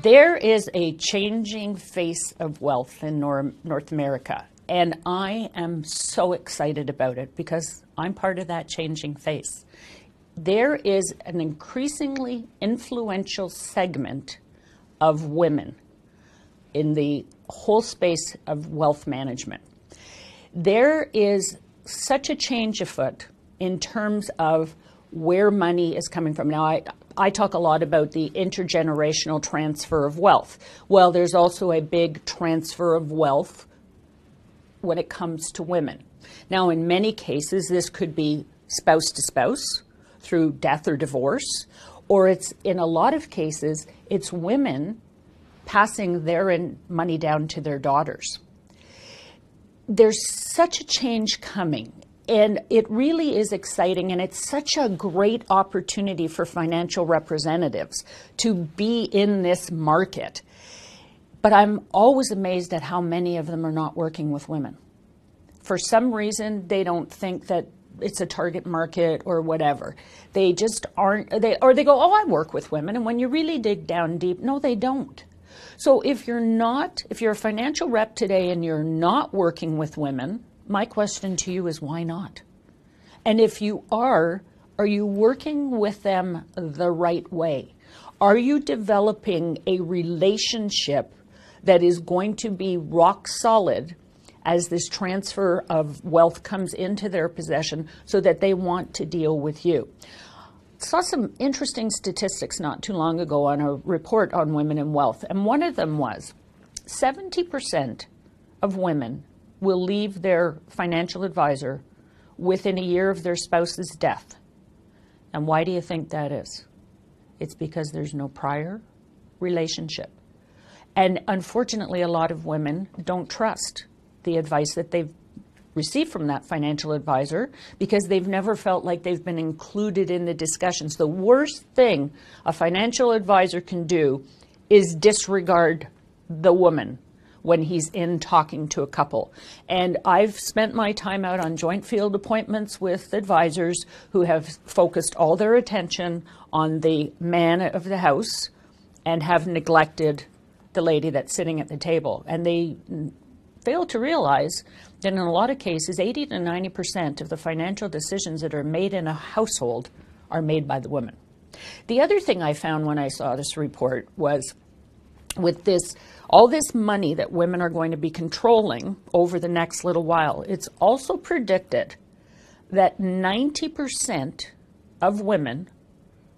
There is a changing face of wealth in North America, and I am so excited about it because I'm part of that changing face. There is an increasingly influential segment of women in the whole space of wealth management. There is such a change afoot in terms of where money is coming from. Now, I talk a lot about the intergenerational transfer of wealth. Well, there's also a big transfer of wealth when it comes to women. Now, in many cases, this could be spouse to spouse through death or divorce, or it's, in a lot of cases, it's women passing their money down to their daughters. There's such a change coming. And it really is exciting, and it's such a great opportunity for financial representatives to be in this market. But I'm always amazed at how many of them are not working with women. For some reason, they don't think that it's a target market or whatever. They just aren't, or they go, oh, I work with women. And when you really dig down deep, no, they don't. So if you're a financial rep today and you're not working with women, my question to you is, why not? And if you are you working with them the right way? Are you developing a relationship that is going to be rock solid as this transfer of wealth comes into their possession so that they want to deal with you? I saw some interesting statistics not too long ago on a report on women and wealth, and one of them was 70% of women will leave their financial advisor within a year of their spouse's death. And why do you think that is? It's because there's no prior relationship. And unfortunately, a lot of women don't trust the advice that they've received from that financial advisor because they've never felt like they've been included in the discussions. The worst thing a financial advisor can do is disregard the woman when he's in talking to a couple. And I've spent my time out on joint field appointments with advisors who have focused all their attention on the man of the house and have neglected the lady that's sitting at the table. And they fail to realize that in a lot of cases, 80 to 90% of the financial decisions that are made in a household are made by the woman. The other thing I found when I saw this report was, with all this money that women are going to be controlling over the next little while, it's also predicted that 90% of women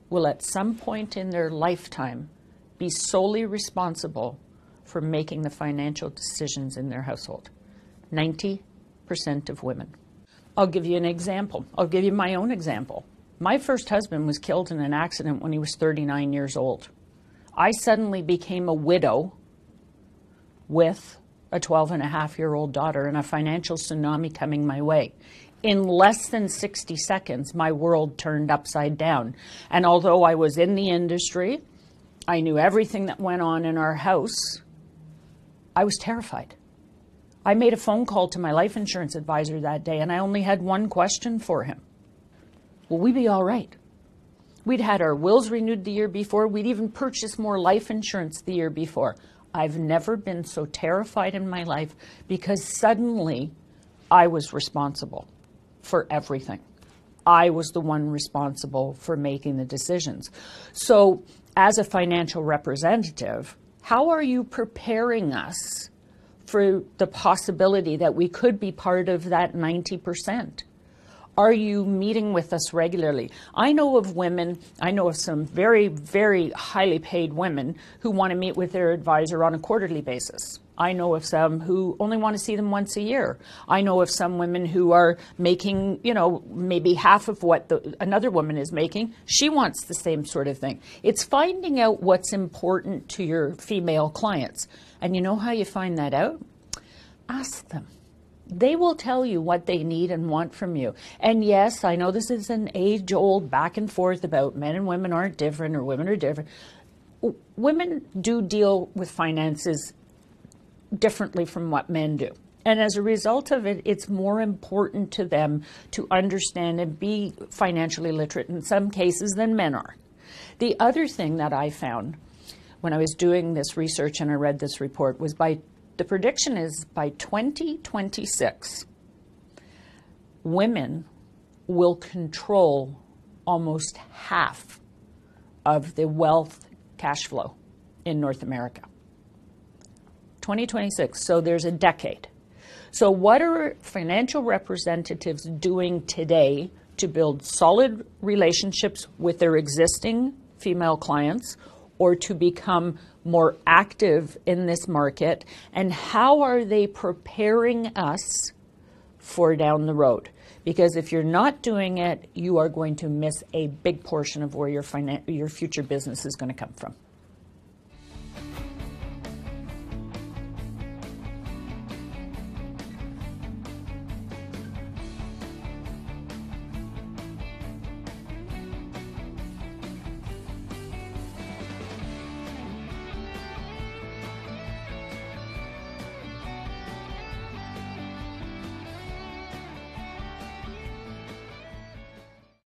will at some point in their lifetime be solely responsible for making the financial decisions in their household. 90% of women. I'll give you an example. I'll give you my own example. My first husband was killed in an accident when he was 39 years old. I suddenly became a widow with a 12-and-a-half-year-old daughter and a financial tsunami coming my way. In less than 60 seconds, my world turned upside down. And although I was in the industry, I knew everything that went on in our house, I was terrified. I made a phone call to my life insurance advisor that day, and I only had one question for him. Will we be all right? We'd had our wills renewed the year before. We'd even purchased more life insurance the year before. I've never been so terrified in my life because suddenly I was responsible for everything. I was the one responsible for making the decisions. So as a financial representative, how are you preparing us for the possibility that we could be part of that 90%? Are you meeting with us regularly? I know of women, I know of some very, very highly paid women who want to meet with their advisor on a quarterly basis. I know of some who only want to see them once a year. I know of some women who are making, maybe half of what another woman is making. She wants the same sort of thing. It's finding out what's important to your female clients. And you know how you find that out? Ask them. They will tell you what they need and want from you. And yes, I know this is an age-old back and forth about men and women aren't different or women are different. Women do deal with finances differently from what men do. And as a result of it, it's more important to them to understand and be financially literate in some cases than men are. The other thing that I found when I was doing this research and I read this report was the prediction is by 2026, women will control almost half of the wealth cash flow in North America. 2026, so there's a decade. So what are financial representatives doing today to build solid relationships with their existing female clients or to become more active in this market? And how are they preparing us for down the road? Because if you're not doing it, you are going to miss a big portion of where your future business is going to come from.